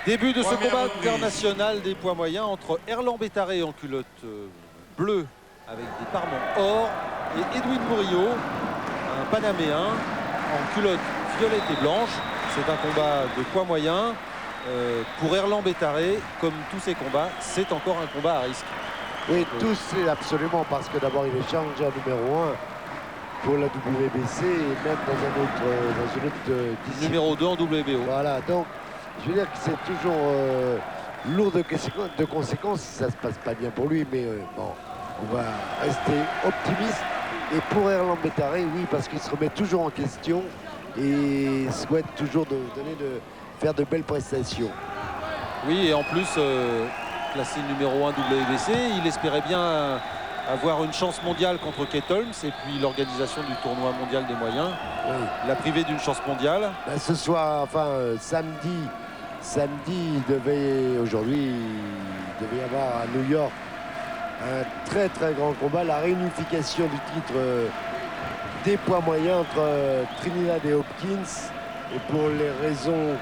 Début de ce Première combat reprise. international des poids moyens entre Erland Bétaré en culotte bleue avec des parements or et Edwin Murillo, un Panaméen en culotte violette et blanche. C'est un combat de poids moyens. Pour Erland Bétaré, comme tous ces combats, c'est encore un combat à risque. Oui, tous, absolument, parce que d'abord, il est challenger numéro 1 pour la WBC et même dans une autre discipline. Numéro 2 en WBO. Voilà, donc, je veux dire que c'est toujours lourd de conséquences si ça ne se passe pas bien pour lui, mais bon, on va rester optimiste. Et pour Erland Bétaré, oui, parce qu'il se remet toujours en question et souhaite toujours faire de belles prestations. Oui, et en plus, classé numéro 1 WBC, il espérait bien avoir une chance mondiale contre Keith Holmes, et puis l'organisation du tournoi mondial des moyens l'a privé d'une chance mondiale. Ben, ce soir, enfin samedi, aujourd'hui, il devait y avoir à New York un très très grand combat, la réunification du titre des poids moyens entre Trinidad et Hopkins, et pour les raisons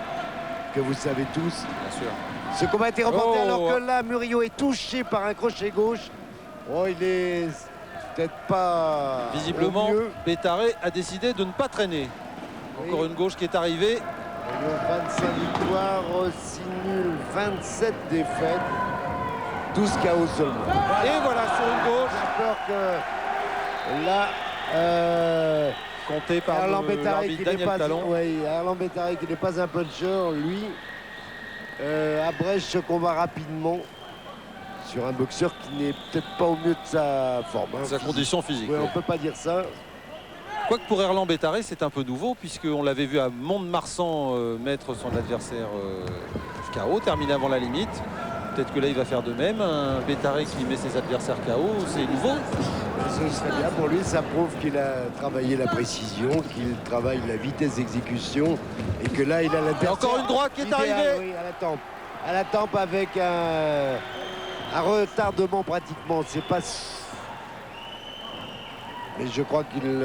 que vous savez tous, Bien sûr. ce combat a été remporté Oh, alors que là, Murillo est touché par un crochet gauche. Oh, il est peut-être pas Visiblement, au mieux. Bétaré a décidé de ne pas traîner. Encore Oui. une gauche qui est arrivée. Murillo, 25 victoires, 6 nuls, 27 défaites, 12 KO seulement. Et voilà, sur une gauche, J'ai peur que là, compté par Erland Bétaré l'arbitre qui n'est Daniel pas, Talon. oui, Erland Bétaré qui n'est pas un puncher, lui, abrège ce combat rapidement sur un boxeur qui n'est peut-être pas au mieux de sa forme. Hein, Sa physique. condition physique. Oui, oui. on peut pas dire ça. Quoique pour Erland Bétaré, c'est un peu nouveau, puisqu'on l'avait vu à Mont-de-Marsan mettre son adversaire KO, terminé avant la limite. Peut-être que là, il va faire de même. Un Bétaré qui met ses adversaires KO, c'est nouveau. Ce serait bien pour lui, ça prouve qu'il a travaillé la précision, qu'il travaille la vitesse d'exécution et que là, il a l'adversaire. Encore une droite qui est idéal, arrivée. oui, à la tempe. À la tempe avec un retardement pratiquement. C'est pas. Mais je crois qu'il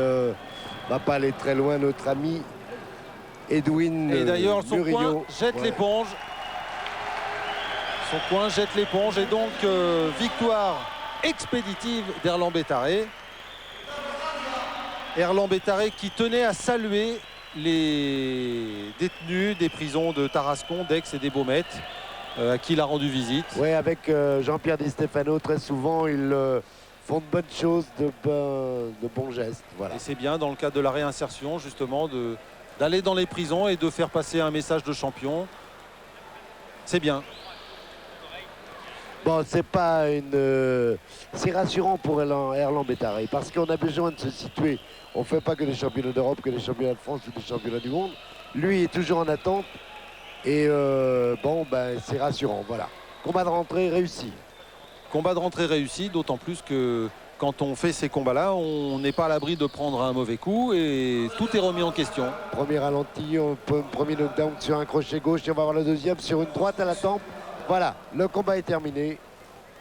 va pas aller très loin, notre ami Edwin Et d'ailleurs, son Murillo. coin jette Ouais. l'éponge. Son coin jette l'éponge. Et donc, victoire expéditive d'Erland Bétaré. Erland Bétaré qui tenait à saluer les détenus des prisons de Tarascon, d'Aix et des Baumettes, à qui il a rendu visite. Oui, avec Jean-Pierre Di Stefano, très souvent, ils font de bonnes choses, de bons gestes. Voilà. Et c'est bien, dans le cadre de la réinsertion, justement, d'aller dans les prisons et de faire passer un message de champion. C'est bien. Bon, c'est pas une. C'est rassurant pour Erland Bétaré parce qu'on a besoin de se situer. On ne fait pas que des championnats d'Europe, que des championnats de France ou des championnats du monde. Lui est toujours en attente et bon, ben, c'est rassurant. Voilà. Combat de rentrée réussi. Combat de rentrée réussi, d'autant plus que quand on fait ces combats-là, on n'est pas à l'abri de prendre un mauvais coup et tout est remis en question. Premier ralenti, premier knockdown sur un crochet gauche et on va voir le deuxième sur une droite à la tempe. Voilà, le combat est terminé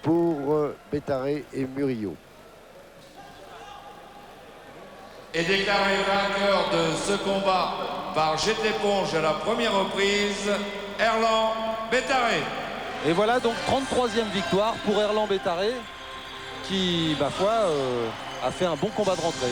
pour Bétaré et Murillo. Et déclaré vainqueur de ce combat par jet d'éponge à la première reprise, Erland Bétaré. Et voilà donc 33e victoire pour Erland Bétaré qui, ma foi, a fait un bon combat de rentrée.